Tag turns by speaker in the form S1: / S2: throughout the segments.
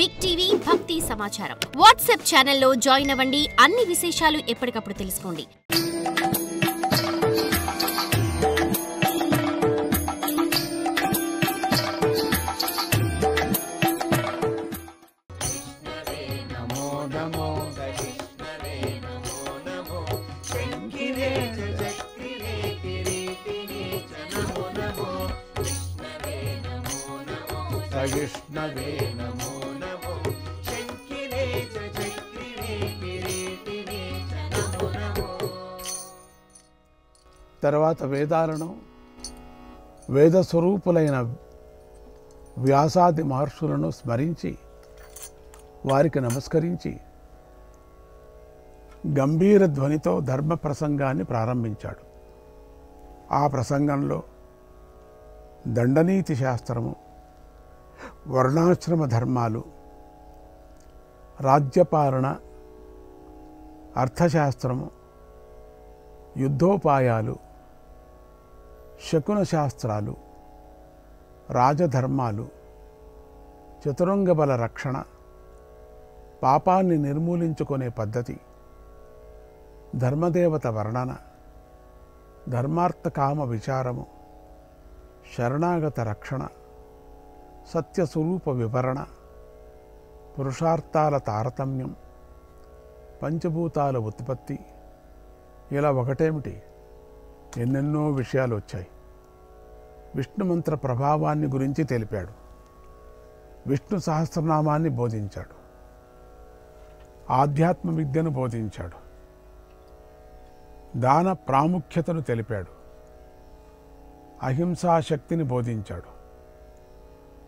S1: Big TV భక్తి సమాచారం WhatsApp ఛానల్లో జాయిన్ అవ్వండి. అన్ని విశేషాలు ఎప్పటికప్పుడు తెలుసుకోండి.
S2: విష్ణవే నమో నమో శంకిరే చక్రిరే కిరీటినే నమో నమో. తర్వాత వేదాలను వేద స్వరూపులైన వ్యాసాది మహర్షులను స్మరించి వారికి నమస్కరించి గంభీర ధ్వనితో ధర్మ ప్రసంగాన్ని ప్రారంభించాడు. ఆ ప్రసంగంలో దండనీతి శాస్త్రము, వర్ణాశ్రమ ధర్మాలు, రాజ్యపాలన, అర్థశాస్త్రము, యుద్ధోపాయాలు, శకున శాస్త్రాలు, రాజధర్మాలు, చతురంగ బల రక్షణ, పాపాన్ని నిర్మూలించుకునే పద్ధతి, ధర్మదేవత వర్ణన, ధర్మార్థకామ విచారము, శరణాగత రక్షణ, సత్యస్వరూప వివరణ, పురుషార్థాల తారతమ్యం, పంచభూతాల ఉత్పత్తి, ఇలా ఒకటేమిటి ఎన్నెన్నో విషయాలు వచ్చాయి. విష్ణుమంత్ర ప్రభావాన్ని గురించి తెలిపాడు. విష్ణు సహస్రనామాన్ని బోధించాడు. ఆధ్యాత్మ విద్యను బోధించాడు. దాన ప్రాముఖ్యతను తెలిపాడు. అహింసాశక్తిని బోధించాడు.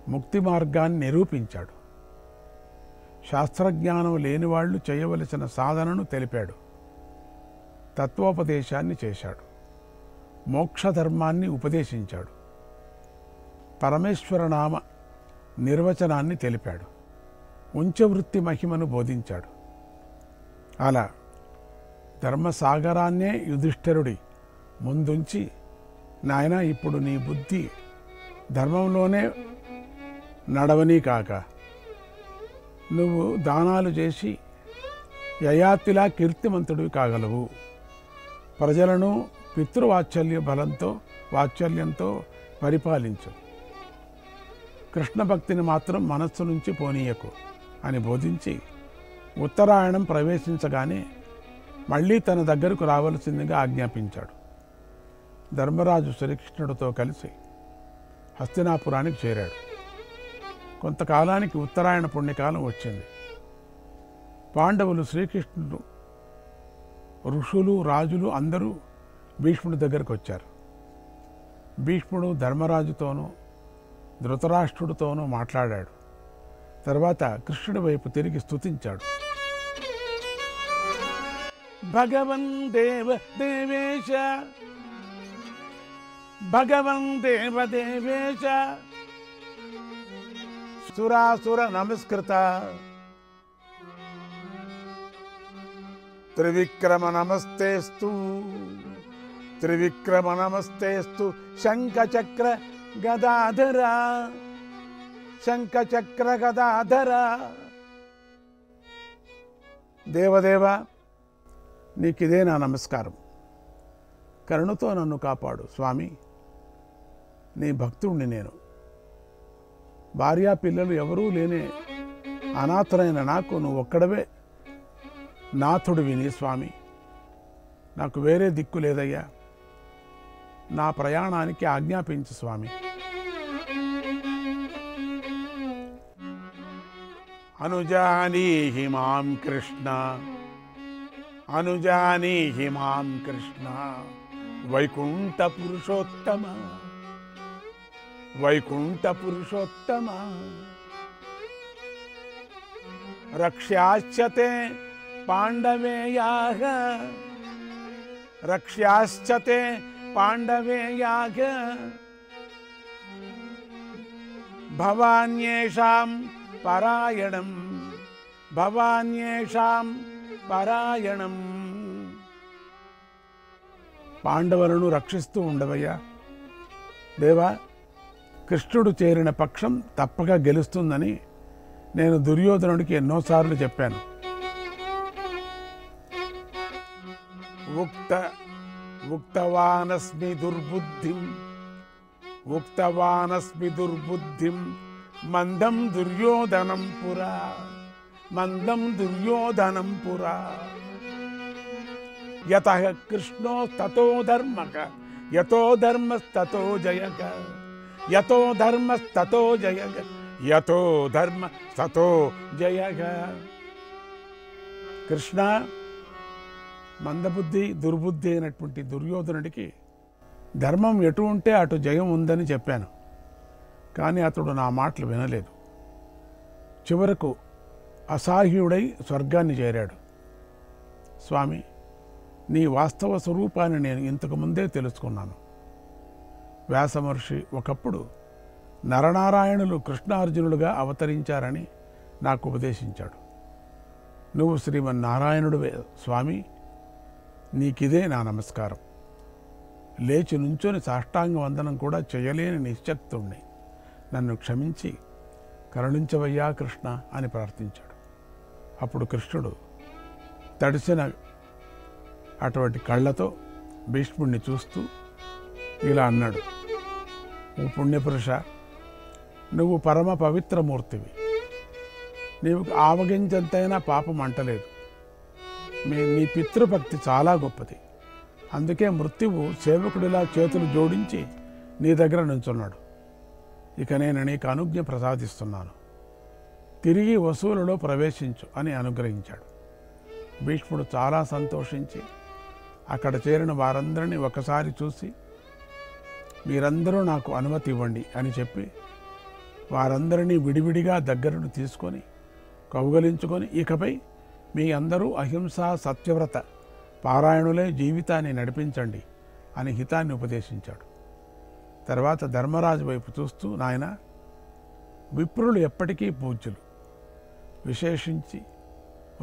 S2: ముక్తి మార్గాన్ని నిరూపించాడు. శాస్త్రజ్ఞానం లేని వాళ్ళు చేయవలసిన సాధనను తెలిపాడు. తత్వోపదేశాన్ని చేశాడు. మోక్షధర్మాన్ని ఉపదేశించాడు. పరమేశ్వరనామ నిర్వచనాన్ని తెలిపాడు. ఉంచవృత్తి మహిమను బోధించాడు. అలా ధర్మసాగరాన్నే యుధిష్ఠిరుడి ముందుంచి, నాయనా ఇప్పుడు నీ బుద్ధి ధర్మంలోనే నడవని కాక నువ్వు దానాలు చేసి యయాతిలా కీర్తిమంతుడివి కాగలవు. ప్రజలను వాత్సల్యంతో పరిపాలించు. కృష్ణ భక్తిని మాత్రం మనస్సు నుంచి పోనీయకు అని బోధించి ఉత్తరాయణం ప్రవేశించగానే మళ్ళీ తన దగ్గరకు రావలసిందిగా ఆజ్ఞాపించాడు. ధర్మరాజు శ్రీకృష్ణుడితో కలిసి హస్తినాపురానికి చేరాడు. కొంతకాలానికి ఉత్తరాయణ పుణ్యకాలం వచ్చింది. పాండవులు, శ్రీకృష్ణుడు, ఋషులు, రాజులు అందరూ భీష్ముడి దగ్గరకు వచ్చారు. భీష్ముడు ధర్మరాజుతోనూ ధృతరాష్ట్రుడితోనూ మాట్లాడాడు. తర్వాత కృష్ణుడి వైపు తిరిగి స్తుతించాడు. భగవన్ దేవేశ, భగవన్ దేవేశ, సురాసుర నమస్కృత, త్రివిక్రమ నమస్తేస్తు, త్రివిక్రమ నమస్తేస్తు, శంఖచక్ర గదాధర, శంఖచక్ర గదాధర. దేవదేవ, నీకిదే నా నమస్కారం. కరుణతో నన్ను కాపాడు స్వామి. నీ భక్తుడిని నేను. భార్యా పిల్లలు ఎవరూ లేనే అనాథులైన నాకు నువ్వు ఒక్కడవే నాథుడివి నీ స్వామి. నాకు వేరే దిక్కు లేదయ్యా. నా ప్రయాణానికి ఆజ్ఞాపించు స్వామి. అనుజానీహి మాం కృష్ణ, అనుజానీహి మాం కృష్ణ, వైకుంఠ పురుషోత్తమ, వైకుంఠ పురుషోత్తమ. రక్ష్యాశ్చతే పాండవేయాః, రక్ష్యాశ్చతే పాండవేయాః, భవాన్యేషాం పరాయణం, భవాన్యేషాం పరాయణం. పాండవులను రక్షిస్తూ ఉండవయ్యా. దేవా, కృష్ణుడు చేరిన పక్షం తప్పక గెలుస్తుందని నేను దుర్యోధనుడికి ఎన్నోసార్లు చెప్పాను, ఉక్తవానస్మి దుర్బుద్ధిం మందం దుర్యోధనం పురా యతః కృష్ణో తతో ధర్మక యతో ధర్మస్తతో జయక యతో ధర్మస్తతో జయక. కృష్ణ మందబుద్ధి దుర్బుద్ధి అయినటువంటి దుర్యోధనుడికి ధర్మం ఎటు ఉంటే అటు జయం ఉందని చెప్పాను. కానీ అతడు నా మాటలు వినలేదు. చివరకు అసహాయుడై స్వర్గాన్ని చేరాడు. స్వామి, నీ వాస్తవ స్వరూపాన్ని నేను ఇంతకు ముందే తెలుసుకున్నాను. వ్యాసమహర్షి ఒకప్పుడు నరనారాయణులు కృష్ణార్జునులుగా అవతరించారని నాకు ఉపదేశించాడు. నువ్వు శ్రీమన్నారాయణుడివే స్వామి, నీకిదే నా నమస్కారం. లేచి నుంచొని సాష్టాంగ వందనం కూడా చేయలేని నిశ్శక్తుణ్ణి, నన్ను క్షమించి కరుణించవయ్యా కృష్ణ అని ప్రార్థించాడు. అప్పుడు కృష్ణుడు తడిసిన అటువంటి కళ్ళతో భీష్ముడిని చూస్తూ ఇలా అన్నాడు, ఓ పుణ్యపురుష, నువ్వు పరమ పవిత్రమూర్తివి. నీవు ఆవగించంతైనా పాపం అంటలేదు. నీ పితృభక్తి చాలా గొప్పది. అందుకే మృత్యువు సేవకుడిలా చేతులు జోడించి నీ దగ్గర నుంచున్నాడు. ఇక నేను నీకు అనుజ్ఞ ప్రసాదిస్తున్నాను, తిరిగి వసూలులో ప్రవేశించు అని అనుగ్రహించాడు. భీష్ముడు చాలా సంతోషించి అక్కడ చేరిన వారందరినీ ఒకసారి చూసి, మీరందరూ నాకు అనుమతి ఇవ్వండి అని చెప్పి వారందరినీ విడివిడిగా దగ్గరను తీసుకొని కౌగలించుకొని, ఇకపై మీ అందరూ అహింసా సత్యవ్రత పారాయణులే జీవితాన్ని నడిపించండి అని హితాన్ని ఉపదేశించాడు. తర్వాత ధర్మరాజు వైపు చూస్తూ, నాయన, విప్రులు ఎప్పటికీ పూజ్యులు, విశేషించి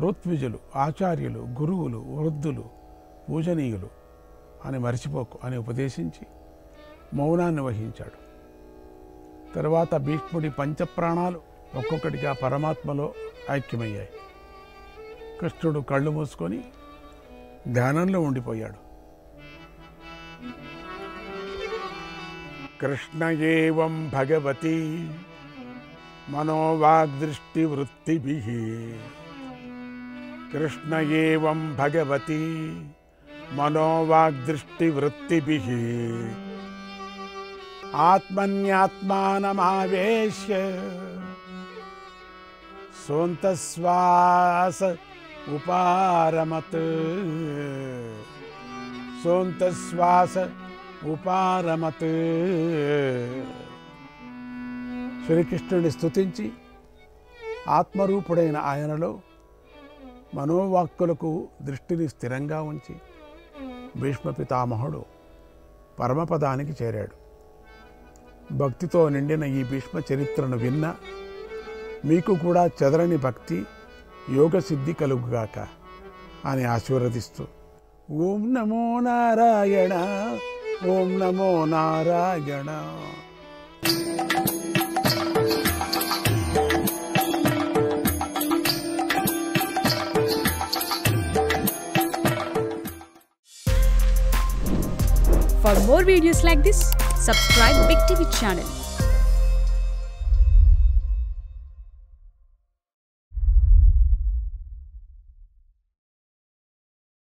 S2: ఋత్విజులు, ఆచార్యులు, గురువులు, వృద్ధులు పూజనీయులు అని మరిచిపోకు అని ఉపదేశించి మౌనాన్ని వహించాడు. తరువాత భీష్ముడి పంచప్రాణాలు ఒక్కొక్కటిగా పరమాత్మలో ఐక్యమయ్యాయి. కృష్ణుడు కళ్ళు మూసుకొని ధ్యానంలో ఉండిపోయాడు. కృష్ణ ఏవం భగవతి మనోవాగ్దృష్టివృత్తిభిః కృష్ణ ఏవం భగవతి మనోవాగ్దృష్టివృత్తిభిః ఆత్మన్యాత్మానమావేశ్య సోంతశ్వాస ఉపారమత్. శ్రీకృష్ణుని స్తుతించి ఆత్మరూపుడైన ఆయనలో మనోవాక్కులకు దృష్టిని స్థిరంగా ఉంచి భీష్మ పితామహుడు పరమపదానికి చేరాడు. భక్తితో నిండిన ఈ భీష్మ చరిత్రను విన్న మీకు కూడా చెదరని భక్తి యోగ సిద్ధి కలుగుగాక అని ఆశీర్వదిస్తూ, ఓం నమో నారాయణ, ఓం నమో Narayana.
S3: For more videos like this, subscribe Big TV channel.